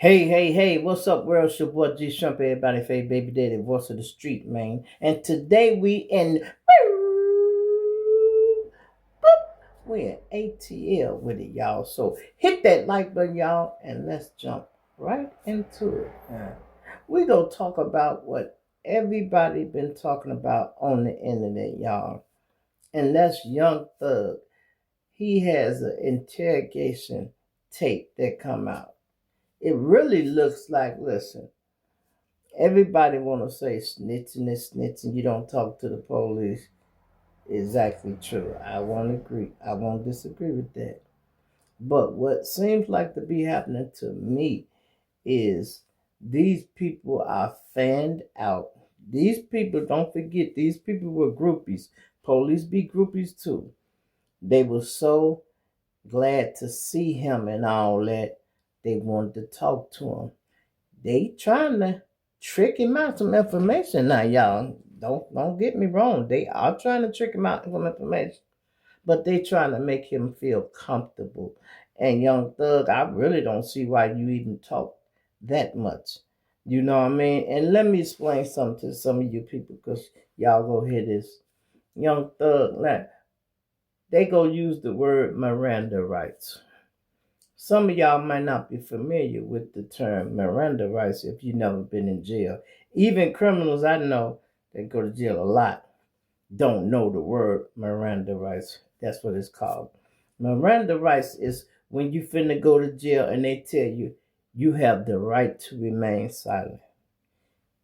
Hey, what's up, world? It's your boy G Shrimp, everybody, fave baby daddy, voice of the street, man. And today we in ATL with it, y'all. So hit that like button, y'all, and let's jump right into it. We gonna talk about what everybody been talking about on the internet, y'all. And that's Young Thug. He has an interrogation tape that come out. It really looks like, listen, everybody want to say snitching is snitching. You don't talk to the police. Exactly true. I won't agree. I won't disagree with that. But what seems like to be happening to me is these people are fanned out. These people, don't forget, these people were groupies. Police be groupies too. They were so glad to see him and all that. They wanted to talk to him. They trying to trick him out some information now, y'all. Don't get me wrong. They are trying to trick him out some information, but they trying to make him feel comfortable. And Young Thug, I really don't see why you even talk that much. You know what I mean? And let me explain something to some of you people, because y'all go hear this. Young Thug, now, they go use the word Miranda rights. Some of y'all might not be familiar with the term Miranda rights if you've never been in jail. Even criminals I know that go to jail a lot don't know the word Miranda rights. That's what it's called. Miranda rights is when you finna go to jail and they tell you you have the right to remain silent.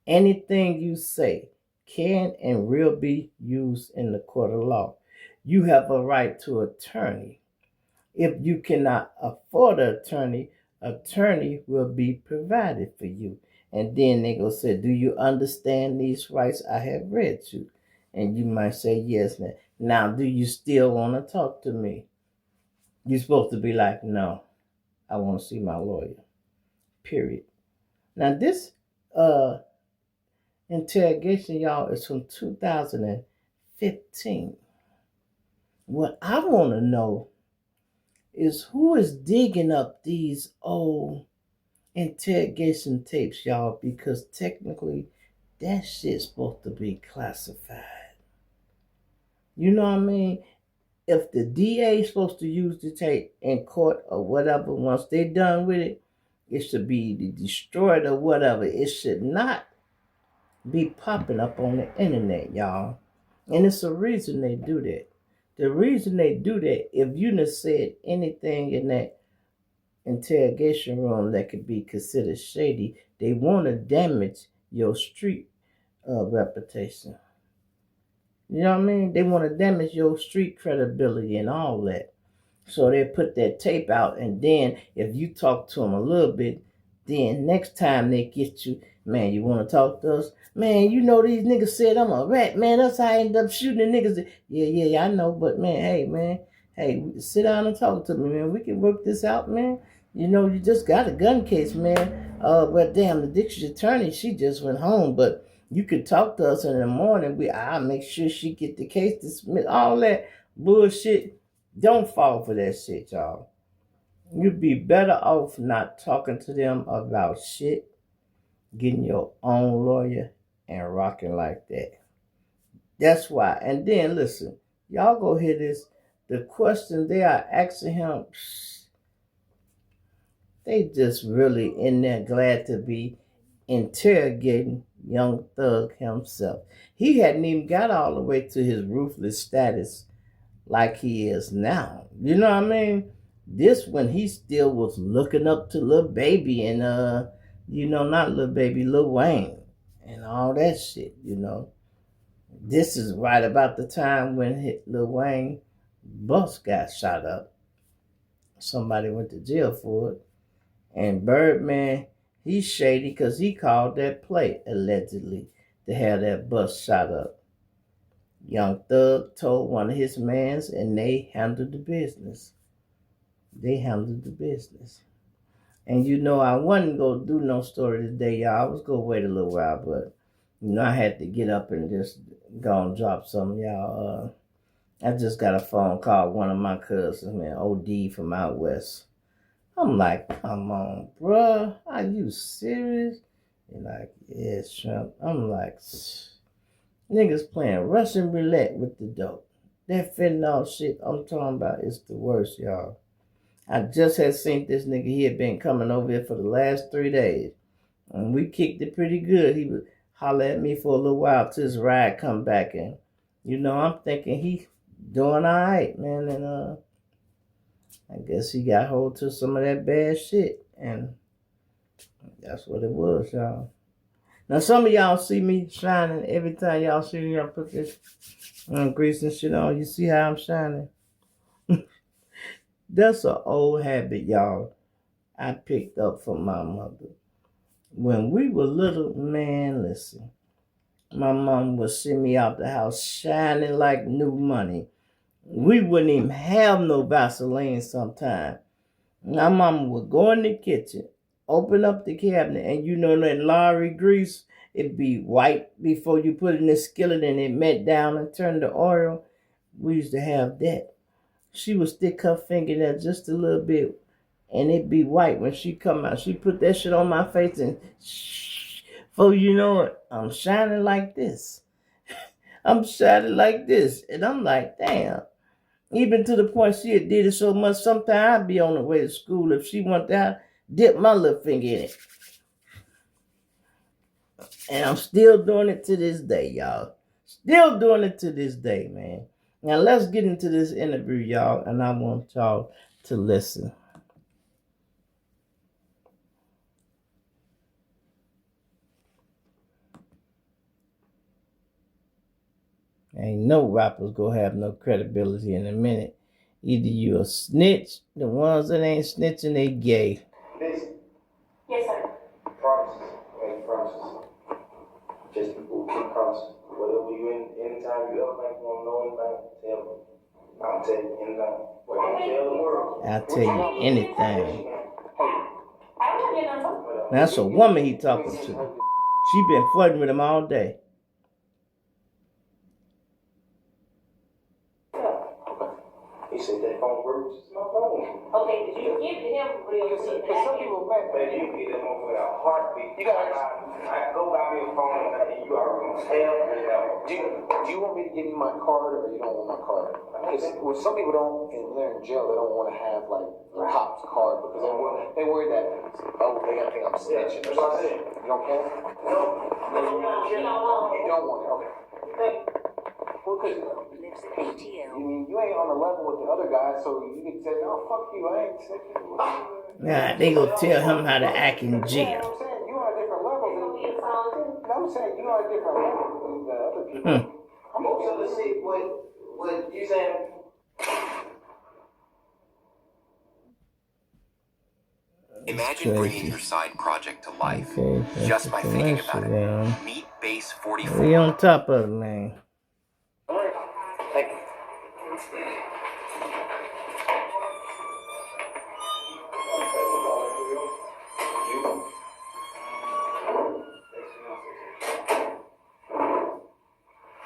Anything you say can and will be used in the court of law. You have a right to attorney. If you cannot afford an attorney will be provided for you. And then they go say, do you understand these rights I have read you? And you might say, yes. Now, do you still want to talk to me? You're supposed to be like, no, I want to see my lawyer. Period. Now, this interrogation, y'all, is from 2015. What I want to know is who is digging up these old interrogation tapes, y'all, because technically that shit's supposed to be classified. You know what I mean? If the DA is supposed to use the tape in court or whatever, once they're done with it, it should be destroyed or whatever. It should not be popping up on the internet, y'all. And it's a reason they do that. The reason they do that, if you done said anything in that interrogation room that could be considered shady, they want to damage your street reputation. You know what I mean? They want to damage your street credibility and all that. So they put that tape out, and then if you talk to them a little bit, then next time they get you, man, you want to talk to us? Man, you know these niggas said I'm a rat, man. That's how I end up shooting the niggas. Yeah, I know, but man, hey, sit down and talk to me, man. We can work this out, man. You know, you just got a gun case, man. But damn, the district attorney, she just went home, but you could talk to us in the morning. I'll make sure she get the case dismissed. All that bullshit. Don't fall for that shit, y'all. You'd be better off not talking to them about shit, getting your own lawyer, and rocking like that. That's why. And then listen, y'all go hear this. The question they are asking him, they just really in there glad to be interrogating Young Thug himself. He hadn't even got all the way to his ruthless status like he is now. You know what I mean? This when he still was looking up to Lil Baby and not Lil Baby, Lil Wayne and all that shit, you know. This is right about the time when Lil Wayne bus got shot up. Somebody went to jail for it. And Birdman, he's shady because he called that play, allegedly, to have that bus shot up. Young Thug told one of his mans, and they handled the business. And you know, I wasn't going to do no story today, y'all. I was going to wait a little while, but, you know, I had to get up and just go and drop some, y'all. I just got a phone call, one of my cousins, man, OD from out west. I'm like, come on, bruh. Are you serious? You're like, yeah, Shrimp. I'm like, niggas playing Russian roulette with the dope. That fentanyl shit I'm talking about is the worst, y'all. I just had seen this nigga. He had been coming over here for the last 3 days. And we kicked it pretty good. He would holler at me for a little while till his ride come back in. I'm thinking he doing all right, man. And I guess he got hold to some of that bad shit. And that's what it was, y'all. Now, some of y'all see me shining every time y'all see me. I put this grease and shit on. You see how I'm shining? That's an old habit, y'all, I picked up from my mother. When we were little, man, listen. My mom would send me out the house shining like new money. We wouldn't even have no Vaseline sometimes. My mama would go in the kitchen, open up the cabinet, and that lorry grease, it'd be white before you put it in the skillet and it met down and turned to oil. We used to have that. She would stick her finger there just a little bit and it'd be white when she come out. She put that shit on my face and before you know it, I'm shining like this. I'm shining like this. And I'm like, damn. Even to the point she had did it so much, sometimes I'd be on the way to school. If she wanted to dip my little finger in it. And I'm still doing it to this day, y'all. Still doing it to this day, man. Now let's get into this interview, y'all. And I want y'all to listen. Ain't no rappers gonna have no credibility in a minute. Either you a snitch, the ones that ain't snitching, they gay. Yes, sir. Promises. Make promises. Just people keep promises. Whatever anytime you ever think you want to know anything, tell me. I'll tell you anything. What you tell the world. I'll tell you anything. That's a woman he talking to. She been flirting with him all day. He said that phone works. It's my phone. Okay, but you give it to him for real. Because some people, man, you can get that phone with a heartbeat. You gotta, I go buy me a phone and you already gonna tell me. Do you want me to give you my card or you don't want my card? Because some people don't, and they're in jail, they don't want to have like their cop's card because they worry that, oh, they gotta think I'm snitching. That's what I said. You don't care? No. You don't want it, okay. Well, because you ain't on the level with the other guys, so you can say, oh, fuck you, I ain't snitching. Nah, they gonna tell him how to act in jail. I'm saying you on a different level I'm saying you on a different level than the other people. I'm also to see what you saying. Imagine bringing your side project to life just by thinking about it. Meet Base 44. We on top of it, man. Thank you.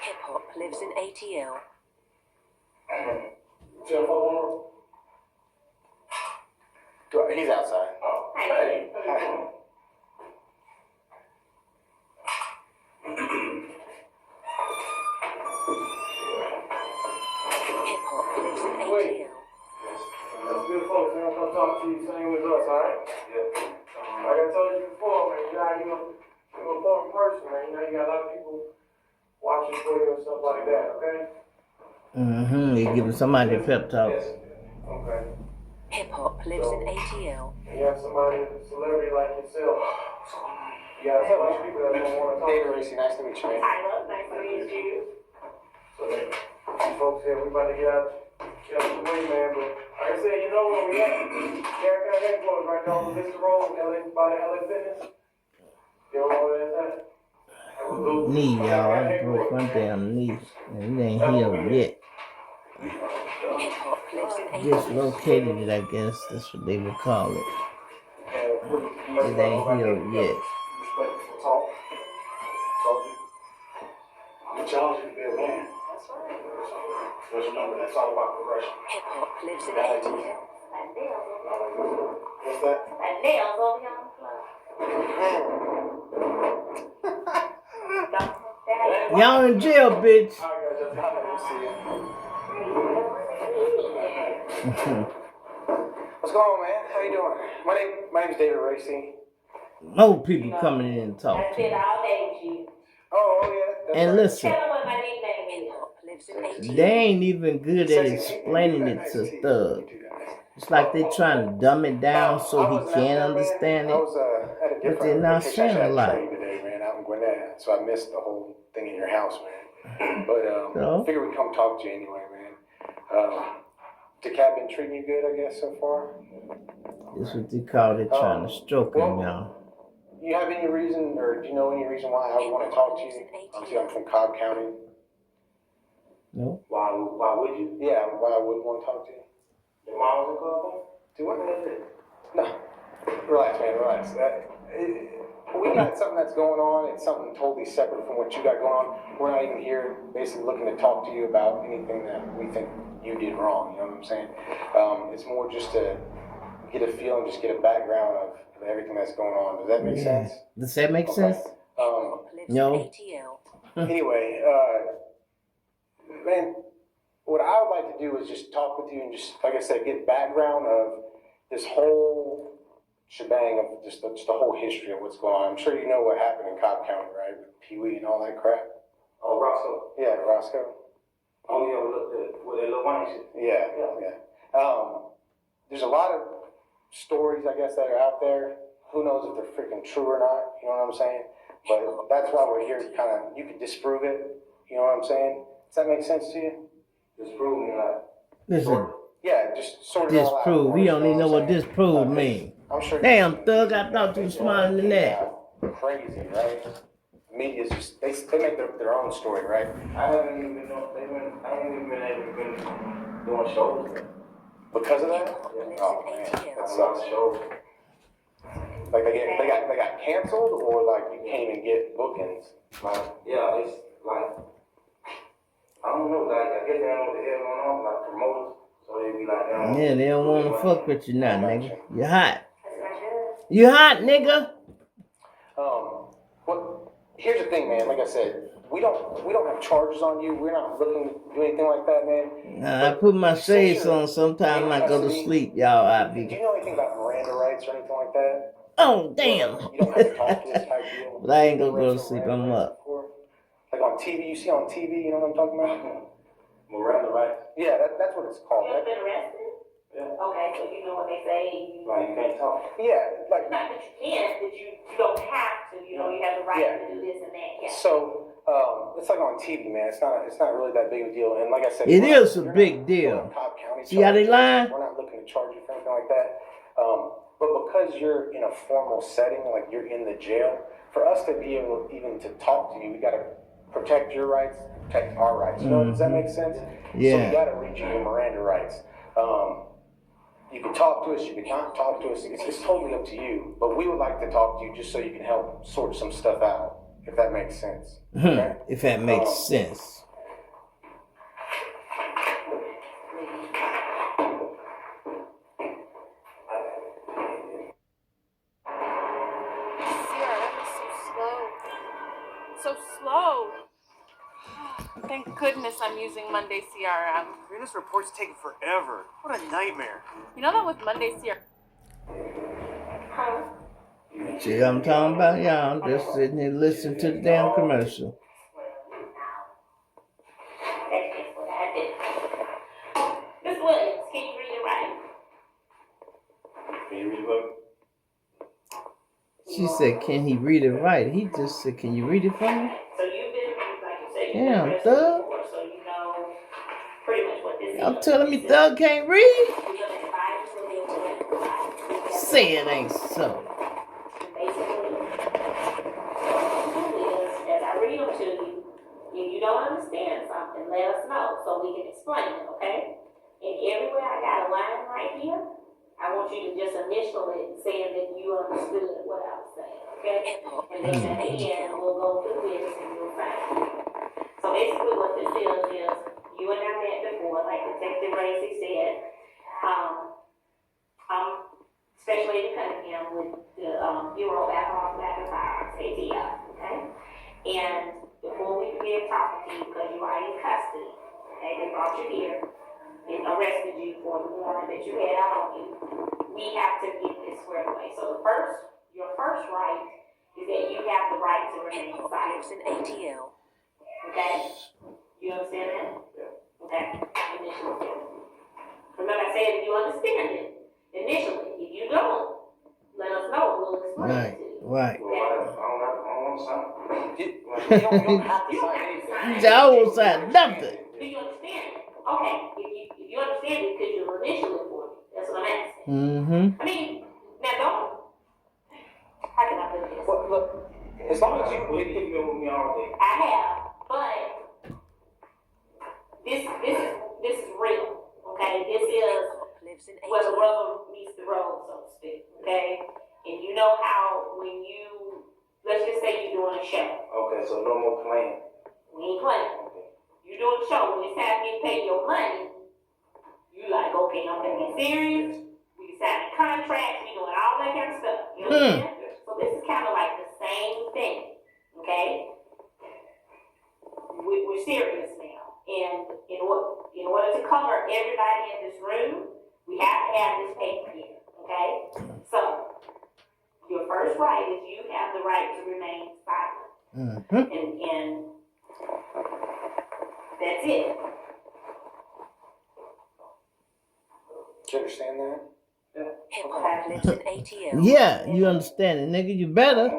Hip-hop lives in ATL. He's outside. Hey. Hip-hop lives in ATL. That's good folks, man. Come talk to you, same with us, alright? Yeah. Like I told you before, man, you're an important person, man. You got a lot of people watching for you and stuff like that, okay? They giving somebody a pep talk. Yes. Okay. Hip-hop lives in ATL. You have somebody, a celebrity like yourself. You got a bunch of people that don't want to talk to you. David Racy, nice to meet you, man. Nice to meet you. So, these folks here, we about to get out the way, man, but like I said, you know where we at. Jericho headquarters right down on this road, by the LA Fitness. You know where that's at? Knee, y'all. I broke my damn knee. And it ain't healed yet. Hip-hop lives in ATL. Dislocated it, I guess. That's what they would call it. It ain't healed yet. Talk. I'm challenging to be a man. That's right. Just remember, that's all about progression. Hip-hop lives in ATL. What's that? Like nails over here on the floor. Y'all in jail, bitch. All right, guys, we'll see you. What's going on, man? How you doing? My name's David Racy. More people coming in and talk I to spent you. all day with you. Oh yeah. That's And right. listen, Tell them what my nickname is. Lives in ATL. they ain't even good at explaining it to Thug. It's like they trying to dumb it down so he can understand I it. was at a But different they're not vacation. saying a I had lot. training today, man, out in Gwinnett, so I missed the whole thing in your house, man. But So? I figured we'd come talk to you anyway, man. The cat been treating you good, I guess, so far? That's what they call it, trying to stroke him, y'all. You have any reason, or do you know any reason why I would want to talk to you? Obviously, I'm from Cobb County. No? Why would you? Yeah, why I would want to talk to you? Your mom was in club? Do what? No. Relax, man, relax. We got something that's going on. It's something totally separate from what you got going on. We're not even here basically looking to talk to you about anything that we think you did wrong. You know what I'm saying? It's more just to get a feel and just get a background of everything that's going on. Does that make sense? Does that make sense? No. Anyway, man, what I would like to do is just talk with you and just, like I said, get background of this whole shebang of just the whole history of what's going on. I'm sure you know what happened in Cobb County, right? With Pee Wee and all that crap. Oh, Roscoe. Yeah, Roscoe. Oh, yeah, with the little one shit. Yeah. There's a lot of stories, I guess, that are out there. Who knows if they're freaking true or not? You know what I'm saying? But that's why we're here to kind of, you can disprove it. You know what I'm saying? Does that make sense to you? Disprove me, like. Listen, Yeah, just sort of all out. disprove. He don't even know what disprove means. I'm sure. Damn, Thug, I thought you were smarter than that. Crazy, right? Media's just, they make their own story, right? I haven't even been able to been doing shows. Because of that? Yeah. Oh man, that sucks. Shows. Like they got canceled, or like you can't even get bookings. Like yeah, it's like I don't know. Like I guess they don't know what the hell going on. Like promoters, so they be like, Yeah, they don't want to fuck with you now, nigga. You hot. You hot, nigga. Well, here's the thing, man. Like I said, we don't have charges on you. We're not looking to do anything like that, man. Nah, I put my shades on sometime I go to sleep, y'all. Do you know anything about Miranda rights or anything like that? Oh, damn. You don't have to talk to this type deal. But I ain't gonna go to sleep. I'm up. Like on TV, you see on TV, you know what I'm talking about? Miranda rights. Yeah, that's what it's called. You ever been arrested? Yeah. Okay, so you know what they say. Like you can't talk. Yeah, like. Not that you can't, but you don't have to. You know, you have the right to do this and that. Yeah. So it's like on TV, man. It's not really that big of a deal. And like I said, It is a big deal. See how they lie? We're not looking to charge you for anything like that. But because you're in a formal setting, like you're in the jail, for us to be able even to talk to you, we got to protect your rights, protect our rights. You know, does that make sense? Yeah. So we got to read you your Miranda rights. You can talk to us, you can not talk to us. It's totally up to you. But we would like to talk to you just so you can help sort some stuff out, if that makes sense. Okay? If that makes sense. So slow. Thank goodness I'm using Monday CRM. This report's taking forever. What a nightmare. You know that with Monday CRM. See what I'm talking about? Y'all, I'm just sitting here listening to the damn commercial. That's what I did. Miss Williams, can you read it right? Can you read what? She said, can he read it right? He just said, can you read it for me? So you've been, like you said, Damn, Thug. before, so you know pretty much what this Y'all is. telling me Thug can't read? We're gonna divide it so they'll do it. Say it ain't so. Basically, as I read them to you, if you don't understand something, let us know so we can explain it, okay? And everywhere I got a line right here, I want you to just initial it saying that you understood what I was saying, okay? And then at the end, we'll go through this and you'll find it. So basically what this is you and I met before, like Detective Racy said, I'm Special brought you here and arrested you for the warrant that you had out on you, we have to get this squared away. So your first right is that you have the right to remain Hip-hop silent. lives in ATL. Okay? You understand that? Yeah. Okay. Initially. Remember I said if you understand it, initially. If you don't, let us know. We'll explain it to you. Right. Well, I don't want to sign. You don't have to sign anything. I won't sign nothing. Do you understand it? Okay. If you understand it, because you'll initial it for me. That's what I'm asking. Mm-hmm. I mean, now don't. How can I put this? Well, look, as long as You've been with me all day. I have, but this is real. Okay, this is Hip-hop lives in where the ATL. rubber meets the road, so to speak. Okay, and you know how when you, let's just say you're doing a show. Okay, so no more playing. We ain't playing. You're doing a show. When it's time for you to pay your money, you like, okay, I'm gonna be serious. We signing contracts. We doing all that kind of stuff. You understand? So this is kind of like the same thing. Okay, we're serious now, and in order to cover everybody in this room, we have to have this paper here. Okay, so your first right is you have the right to remain silent, Mm-hmm. and that's it. do you understand that? Hip-hop lives in ATL. Yeah, you understand it, nigga. You better.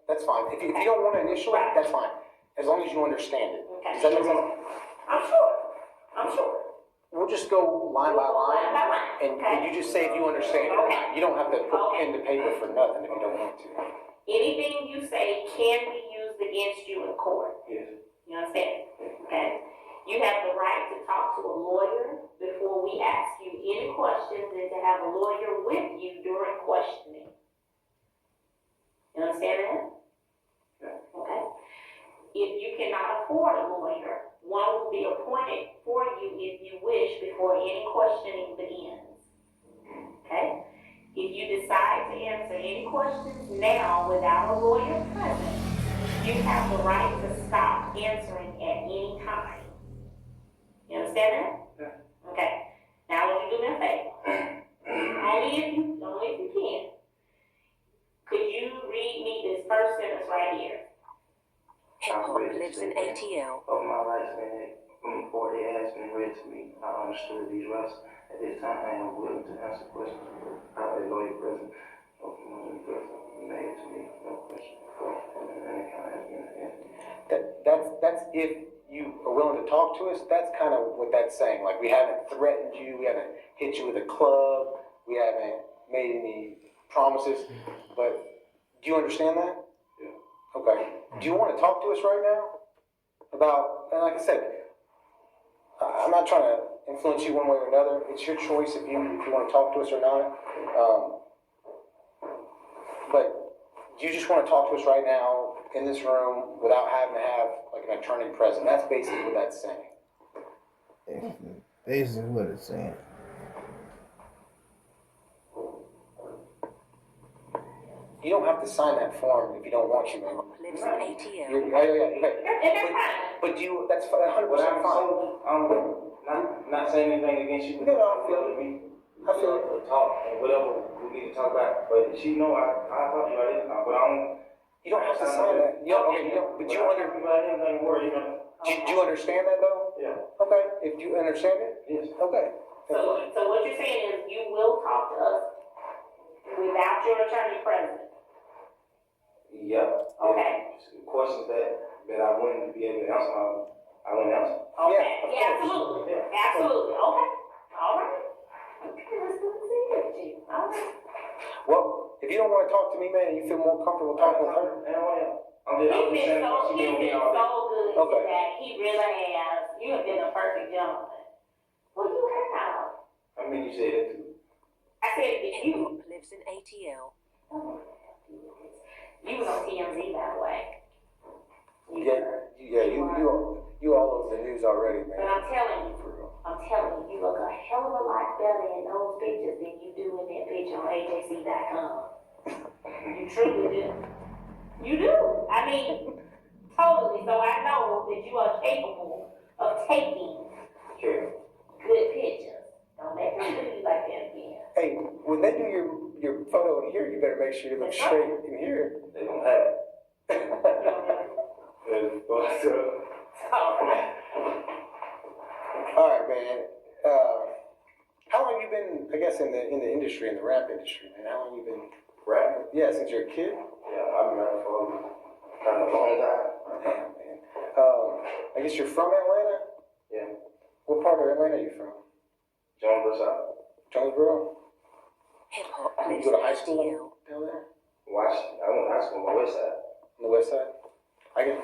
That's fine. If you don't want to initial it, that's fine. As long as you understand it. Okay. Does that make sense? I'm sure. We'll just go line by Line by line, line. and Okay. you just say if you understand it or Okay. not. You don't have to put Okay. pen to paper for nothing if you don't want to. Anything you say can be used against you in court. Yes. You understand? Okay. You have the right to talk to a lawyer before we ask you any questions, and to have a lawyer with you during questioning. You understand that? Yeah. Okay. If you cannot afford a lawyer, one will be appointed for you if you wish before any questioning begins. Okay? If you decide to answer any questions now without a lawyer present, you have the right to stop answering at any time. You understand that? Yeah. Okay. Now would you do me a favor? Only if you can. Could you read me this first sentence right here? Hip-hop lives in ATL. Of my rights, man, before they asked and read to me, I understood these rights. At this time, I am willing to answer questions. I have a lawyer present. No present made to me, no question. That's if you are willing to talk to us. That's kind of what that's saying. Like, we haven't threatened you, we haven't hit you with a club, we haven't made any promises. But do you understand that? Yeah. Okay. Do you want to talk to us right now about? And like I said, I'm not trying to influence you one way or another. It's your choice if you want to talk to us or not. But do you just want to talk to us right now in this room without having to have like an attorney present? That's basically what that's saying. Basically what it's saying. You don't have to sign that form if you don't want to, man. Hip-hop lives in ATL. But do you? That's 100% Well, I'm fine. so, not saying anything against you. No, I feel it. me. I feel it. Talk and whatever we need to talk about. But she know I talk to you about it, but I don't. You don't have to sign that. You don't, but you do you understand that though? Yeah. Okay. If you understand it, Yes. okay. So what you're saying is you will talk to us without your attorney present. Yep. Okay. Questions that I wouldn't be able to answer, I wouldn't answer. Okay. Yeah, of Yeah, course. absolutely. Yeah. Absolutely. Okay. All right. Okay, let's do this. All right. Well, if you don't want to talk to me, man, and you feel more comfortable talking with her, He's been so good Okay. today. He really has. You have been a perfect gentleman. Well, you have. I mean, you said it too. I said that you. Hip-hop lives in ATL. You was on TMZ, by the way. you all over the news already, man. But I'm telling you, you look a hell of a lot better in those pictures than you do in that picture on AJC.com. You truly do. You do. I mean, totally. So I know that you are capable of taking make sure you look straight in here. They don't have it. All right, man. How long have you been, I guess, in the industry, in the rap industry, man? How long have you been Rapping? Yeah, since you're a kid? Yeah, I've been rapping for kind of a long time. Damn, man. I guess you're from Atlanta? Yeah. What part of Atlanta are you from? Jonesboro South. Jonesboro? Hip hop You lives go to in high school ATL. down there? Washington. I went to high school on the west side. On the west side?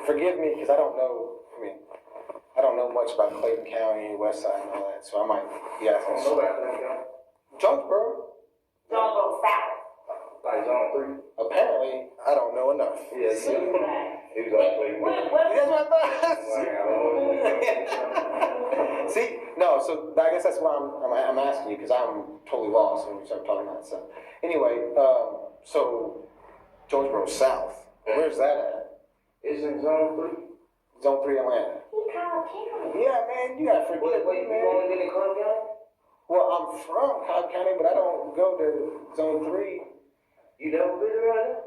Forgive me, because I don't know much about Clayton County, west side, and all that, so I might be I asking. don't know about that. Jonesboro? Jonesboro South. Like Zone 3. Apparently, I don't know enough. Yeah, See? He was like, wait, What? That's what I thought. Like, I don't know. See, no, so I guess that's why I'm asking you, because I'm totally lost when we start talking about stuff. Anyway, so Jonesboro South, where's that at? It's in Zone 3. Zone 3 Atlanta. He called Kim. Yeah, man, you gotta forgive me, Wait, you man. only been in Cobb County? Well, I'm from Cobb County, but I don't go to Zone 3. You never been around there?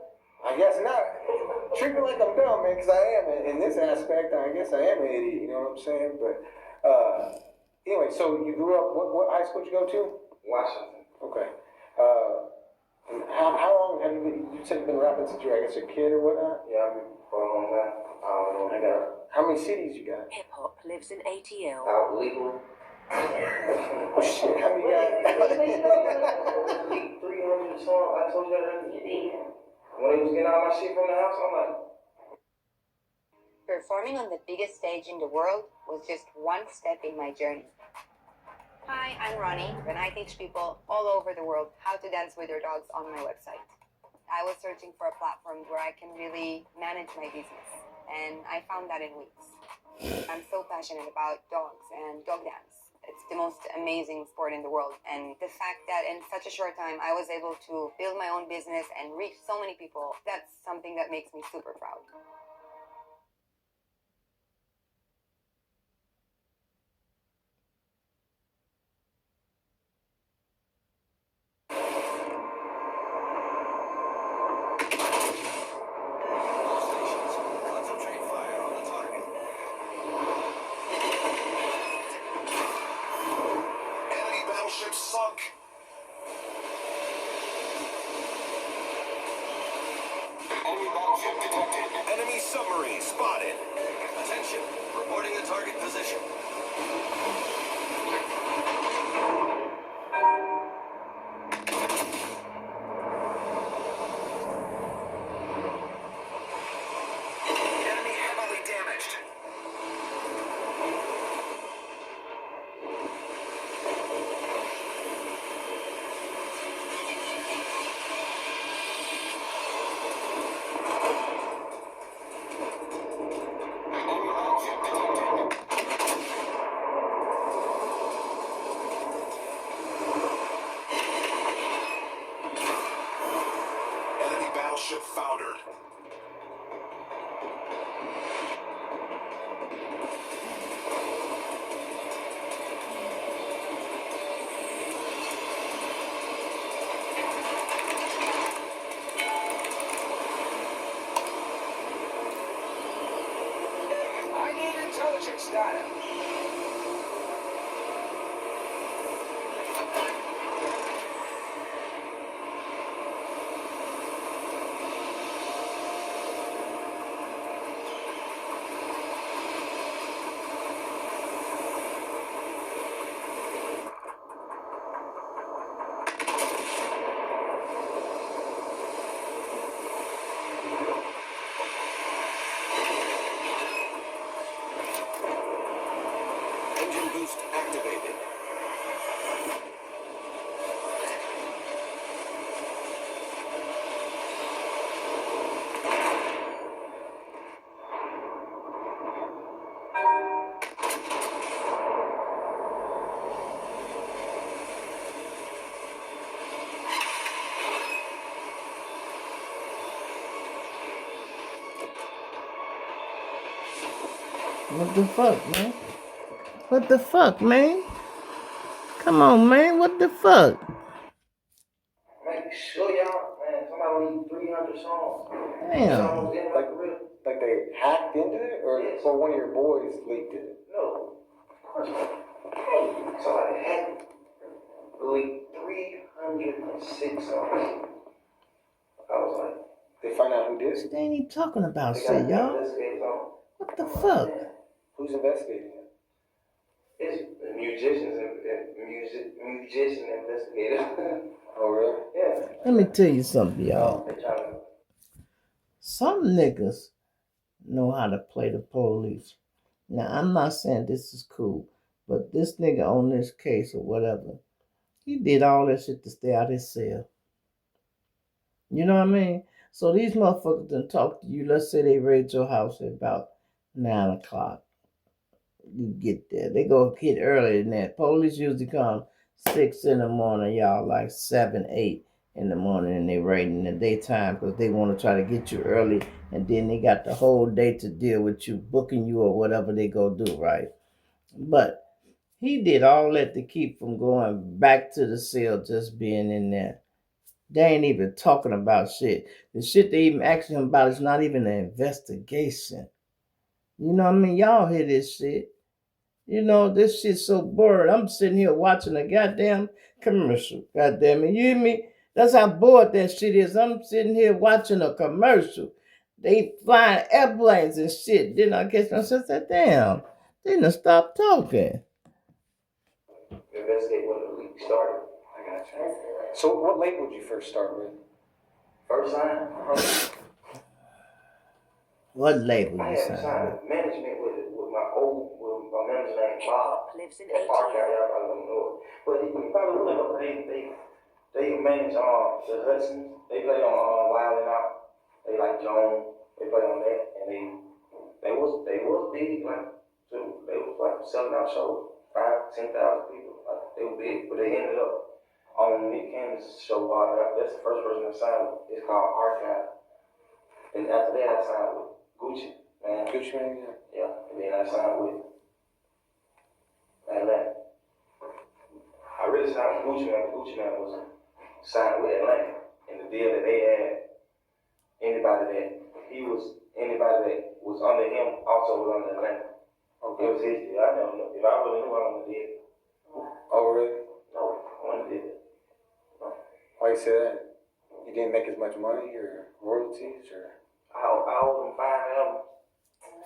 I guess not. Treat me like I'm dumb, man, because I am. In this aspect, I guess I am an idiot, you know what I'm saying? But, anyway, so you grew up, what high school did you go to? Washington. Okay. And how long have you said you've been rapping since you were, I guess, a kid or whatnot? Yeah, I've been for a long time. I don't know. I got, how many CDs you got? Hip hop lives in ATL. Out legally. Oh, shit, how many you got? 300 songs. I told you that earlier. When they was getting all my shit from the house, I'm like, Performing on the biggest stage in the world was just one step in my journey. Hi, I'm Ronnie, and I teach people all over the world how to dance with their dogs on my website. I was searching for a platform where I can really manage my business, and I found that in weeks. I'm so passionate about dogs and dog dance. It's the most amazing sport in the world, and the fact that in such a short time I was able to build my own business and reach so many people, that's something that makes me super proud. Concentrate fire on the target. Enemy battleship sunk. Enemy battleship detected. Enemy submarine spotted. Attention. Reporting a target position. Enemy heavily damaged. Enemy battleship detected. Enemy battleship foundered. I need intelligence data. Engine boost activated. What the fuck, man? What the fuck, man? Come on, man. What the fuck? make sure y'all, man, somebody leave 300 songs. Damn. Like they hacked into it, or Yes. or one of your boys leaked it? No, of course not. Hey, somebody hacked leaked 306 songs. I was like, They find out who did it? They ain't even talking about they shit, got y'all. investigators on. What the fuck? Who's investigating it? It's the musicians and musician investigators. Oh, really? Yeah. Let me tell you something, y'all. They trying to. Some niggas know how to play the police. Now, I'm not saying this is cool, but this nigga on this case or whatever, he did all that shit to stay out his cell. You know what I mean? So these motherfuckers done talk to you. Let's say they raid your house at about 9 o'clock. You get there. They go hit earlier than that. Police usually come 6 in the morning, y'all, like 7, 8 in the morning, and they raid in the daytime because they want to try to get you early, and then they got the whole day to deal with you, booking you or whatever they go do, right? But he did all that to keep from going back to the cell, just being in there. They ain't even talking about shit. The shit they even asking him about is not even an investigation. You know what I mean? Y'all hear this shit. You know, this shit's so bored. I'm sitting here watching a goddamn commercial. Goddamn it. You hear me? That's how bored that shit is. I'm sitting here watching a commercial. They flying airplanes and shit. Then I catch myself and said, damn, they done stop talking. Investigate when the leak started. I got you. So what label did you first start with? First sign? What label I you had signed signed with? management with my manager's name, Bob. Lives in That Park ATL. y'all probably don't know it. But you probably will know, they manage the Hudsons. They play on Wild 'N Out. They like Joan. They play on that, and they was big, like, so they was like selling out shows, 5,000-10,000 people. Like, they were big, but they ended up on Nick Cannon's show. That's the first person I signed with. It's called Archive. And after that, I signed with Gucci, man. Gucci Mane, yeah. Yeah, and then I signed with Atlanta. I really signed with Gucci Mane, but Gucci Mane was signed with Atlanta. And the deal that they had, anybody that was under him also was under Atlanta. Okay. It was his deal. I never know. If I really knew, I wouldn't have did it. Oh, really? No, I wouldn't have did it. No. Why you say that? You didn't make as much money or royalties or? I owed them 5 albums.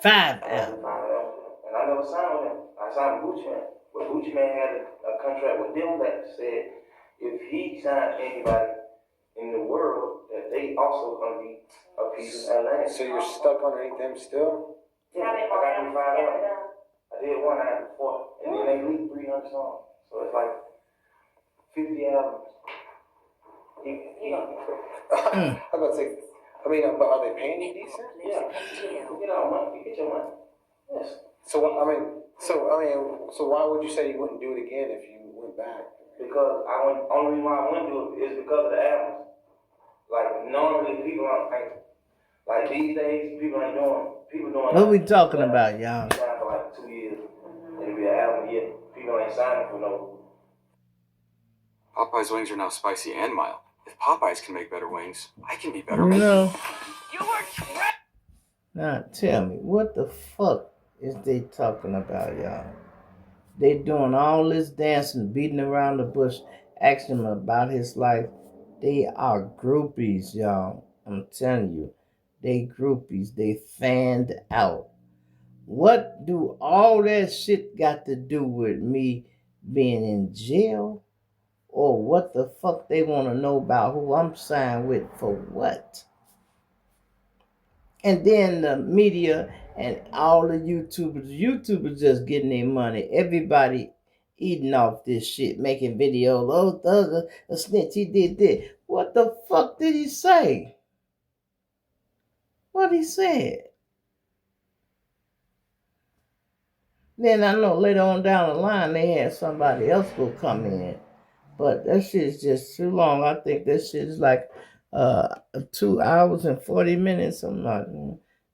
5 I owed albums. them 5 albums. And I never signed with him. I signed with Gucci Mane. But Gucci Mane had a contract with them that said if he signed anybody in the world, that they also gonna be a piece of Atlanta. So you're stuck underneath them still? Yeah, I got them 5 albums. I did one, I had 4. And then they leaked 300 songs. So it's like 50 albums. You know. I'm about to say, I mean, but are they paying you decent? Yeah. You get our money. You get your money. Yes. So why would you say you wouldn't do it again if you went back? Because only reason why I wouldn't do it is because of the albums. Like, normally people aren't like these days, people doing. What we talking about, y'all? Signed for like 2 years. It'll be an album a year. People ain't signing for no. Popeye's wings are now spicy and mild. If Popeyes can make better wings, I can be better. You know, You were trapped. now tell me, what the fuck is they talking about, y'all? They doing all this dancing, beating around the bush, asking him about his life. They are groupies, y'all. I'm telling you. They groupies. They fanned out. What do all that shit got to do with me being in jail? Or what the fuck they want to know about who I'm signed with for what? And then the media and all the YouTubers just getting their money. Everybody eating off this shit, making videos. Oh, Thugger, a snitch, he did this. What the fuck did he say? What he said? Then I know later on down the line they had somebody else go come in. But that shit is just too long. I think that shit is like 2 hours and 40 minutes. I'm not,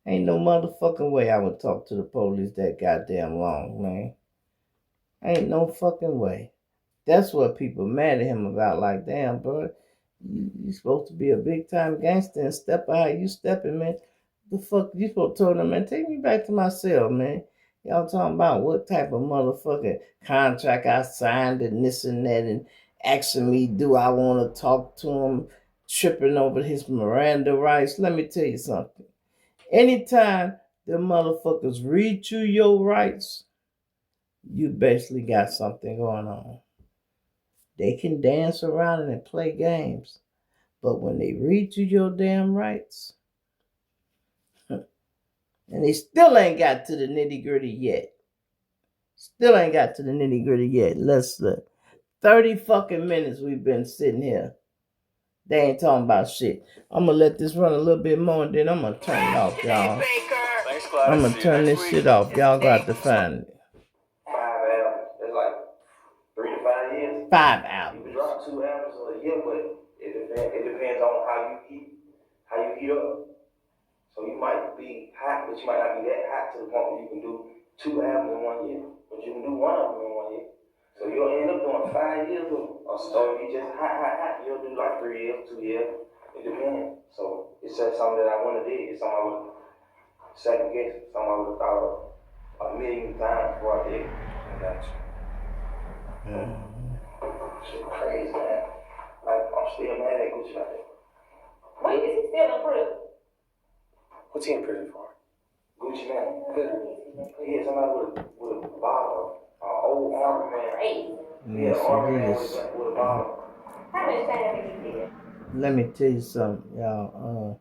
ain't no motherfucking way I would talk to the police that goddamn long, man. Ain't no fucking way. That's what people mad at him about. Like, damn, bro, You supposed to be a big time gangster and step out how you stepping, man. The fuck you supposed to tell them, man? Take me back to my cell, man. Y'all talking about what type of motherfucking contract I signed and this and that, and asking me, do I want to talk to him, tripping over his Miranda rights. Let me tell you something. Anytime the motherfuckers read you your rights, you basically got something going on. They can dance around and play games, but when they read you your damn rights, and they still ain't got to the nitty gritty yet. Still ain't got to the nitty gritty yet. Let's 30 fucking minutes we've been sitting here. They ain't talking about shit. I'm gonna let this run a little bit more and then I'm gonna turn it off, y'all. Thanks, Clyde. I'm gonna turn this shit off. Y'all got to find it. 5 albums. It's like 3 to 5 years. 5 You albums. can drop 2 albums a year, but it depends on how you heat up. So you might be hot, but you might not be that hot to the point where you can do 2 albums in 1 year. But you can do 1 album in 1 year. So you'll end up doing 5 years or so. If you just hot, you'll do like 3 years, 2 years. It depends. So it's just something that I want to do. It's something I would second guess. Something I would have thought of a million times before I did. I got you. Shit crazy, man. Like, I'm still mad at Gucci like that. Wait, is he still in prison? What's he in prison for? Gucci man. He had somebody with a bottle. Old army man. Crazy. Yeah, army man with a bottle. How much time did he get? Let me tell you something, y'all.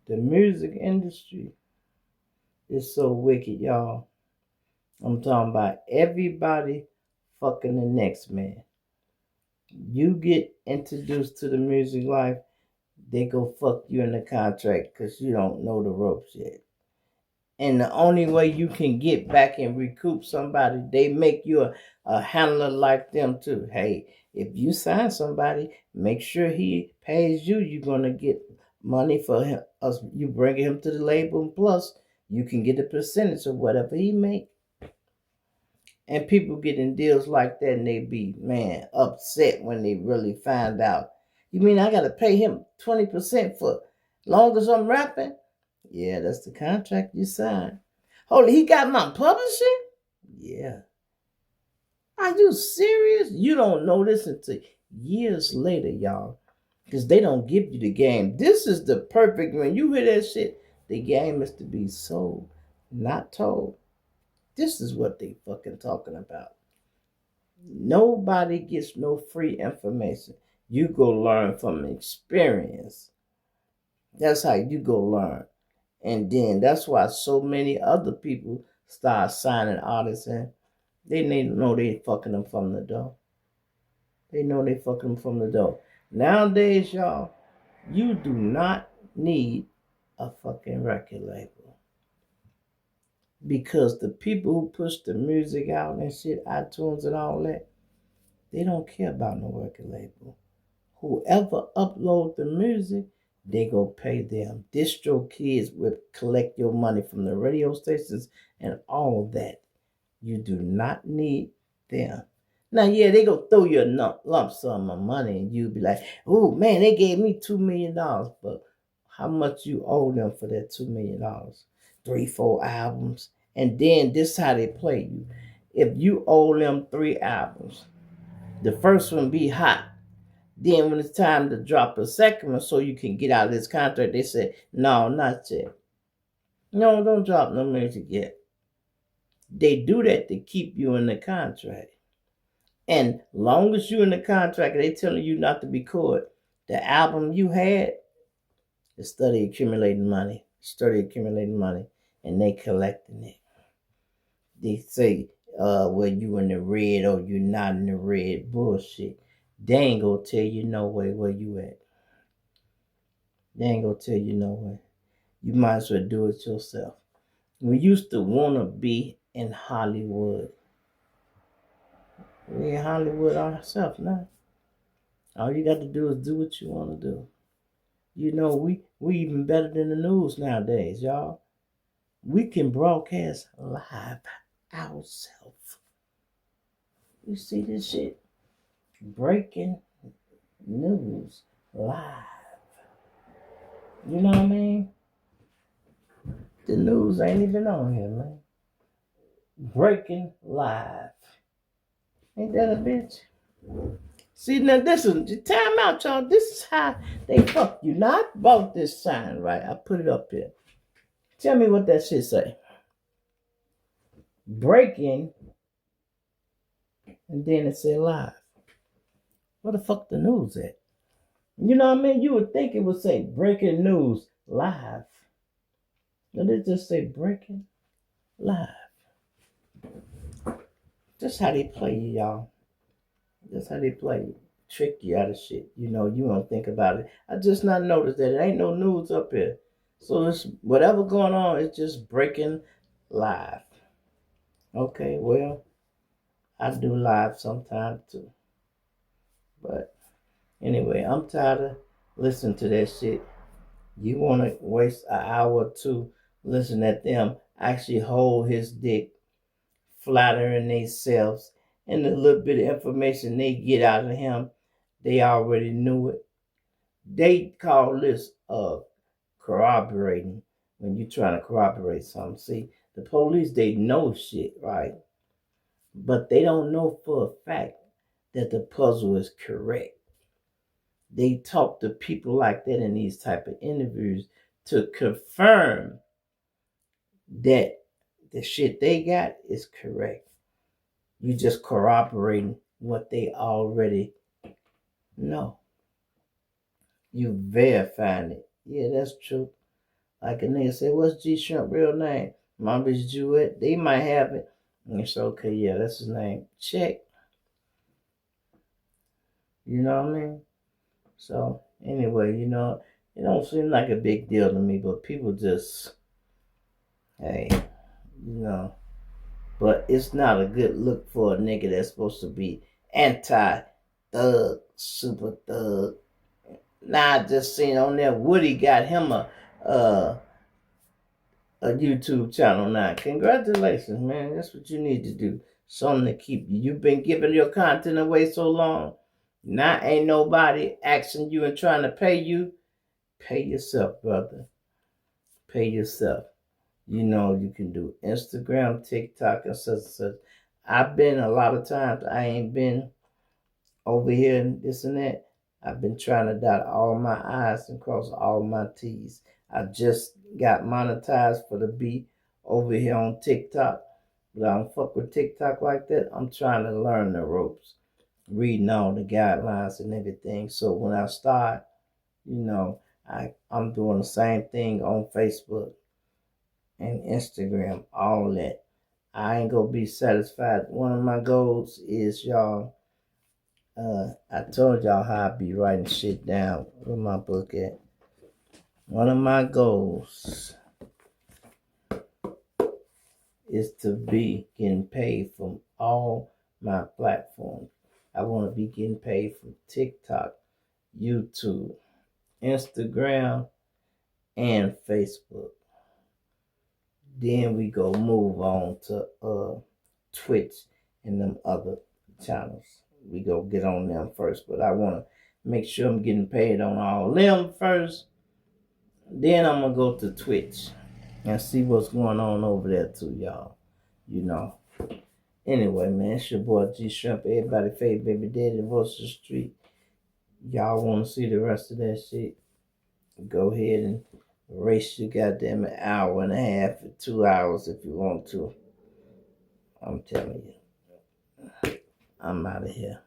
The music industry is so wicked, y'all. I'm talking about everybody fucking the next man. You get introduced to the music life, they go fuck you in the contract because you don't know the ropes yet. And the only way you can get back and recoup somebody, they make you a handler like them too. Hey, if you sign somebody, make sure he pays you. You're going to get money for him. You bring him to the label, and plus you can get a percentage of whatever he make. And people get in deals like that and they be, man, upset when they really find out. You mean I got to pay him 20% for long as I'm rapping? Yeah, that's the contract you signed. Holy, he got my publishing? Yeah. Are you serious? You don't know this until years later, y'all. Because they don't give you the game. This is the perfect, when you hear that shit, the game is to be sold, not told. This is what they fucking talking about. Nobody gets no free information. You go learn from experience. That's how you go learn. And then that's why so many other people start signing artists in. They know they fucking them from the door. They know they fucking them from the door. Nowadays, y'all, you do not need a fucking record label. Because the people who push the music out and shit, iTunes and all that, they don't care about no record label. Whoever upload the music, they go pay them. Distro kids will collect your money from the radio stations and all that. You do not need them. Now, yeah, they go throw you a lump sum of money and you be like, oh, man, they gave me $2 million. But how much you owe them for that $2 million? 3, 4 albums. And then this is how they play you. If you owe them 3 albums, the first one be hot. Then when it's time to drop a second one so you can get out of this contract, they say, no, not yet. No, don't drop no music yet. They do that to keep you in the contract. And long as you're in the contract, they telling you not to be caught. The album you had is study accumulating money. And they collecting it. They say, well, you in the red or you not in the red. Bullshit. They ain't gonna tell you no way where you at. They ain't gonna tell you no way. You might as well do it yourself. We used to want to be in Hollywood. We in Hollywood ourselves now. All you got to do is do what you want to do. You know, we even better than the news nowadays, y'all. We can broadcast live ourselves. You see this shit? Breaking news live. You know what I mean? The news ain't even on here, man. Breaking live. Ain't that a bitch? See, now this is time out, y'all. This is how they fuck you. Now, I bought this sign, right? I put it up here. Tell me what that shit say. Breaking, and then it say live. Where the fuck the news at? You know what I mean? You would think it would say breaking news live. But it just say breaking live. That's how they play you, y'all. That's how they play you. Trick you out of shit. You know, you don't think about it. I just not noticed that there ain't no news up here. So it's whatever going on, it's just breaking live. Okay, well, I do live sometimes too. But anyway, I'm tired of listening to that shit. You want to waste an hour or two listening at them actually hold his dick, flattering themselves, and the little bit of information they get out of him, they already knew it. They call this corroborating when you're trying to corroborate something. See, the police, they know shit, right? But they don't know for a fact that the puzzle is correct. They talk to people like that in these type of interviews to confirm that the shit they got is correct. You just corroborating what they already know. You verifying it. Yeah, that's true. Like a nigga say, what's G Shrimp real name? My bitch Jewett. They might have it. And it's okay, yeah, that's his name. Check. You know what I mean? So anyway, you know, it don't seem like a big deal to me, but people just, hey, you know. But it's not a good look for a nigga that's supposed to be anti-thug, super thug. Now I just seen on there Woody got him a YouTube channel now. Congratulations, man. That's what you need to do. Something to keep you. You've been giving your content away so long. Now ain't nobody asking you and trying to pay you. Pay yourself, brother. Pay yourself. You know, you can do Instagram, TikTok, and such and such. I've been a lot of times, I ain't been over here and this and that. I've been trying to dot all my I's and cross all my T's. I just got monetized for the beat over here on TikTok. But I don't fuck with TikTok like that. I'm trying to learn the ropes, reading all the guidelines and everything. So when I start, you know, I'm doing the same thing on Facebook and Instagram, all that. I ain't gonna be satisfied. One of my goals is, y'all, I told y'all how I be writing shit down. Where my book at? One of my goals is to be getting paid from all my platforms. I want to be getting paid from TikTok, YouTube, Instagram, and Facebook. Then we go move on to Twitch and them other channels. We go get on them first, but I want to make sure I'm getting paid on all them first. Then I'm gonna go to Twitch and see what's going on over there too, y'all. You know. Anyway, man, it's your boy G Shrimp. Everybody favorite baby daddy, Voice of the Street. Y'all want to see the rest of that shit? Go ahead and race your goddamn an hour and a half or 2 hours if you want to. I'm telling you. I'm out of here.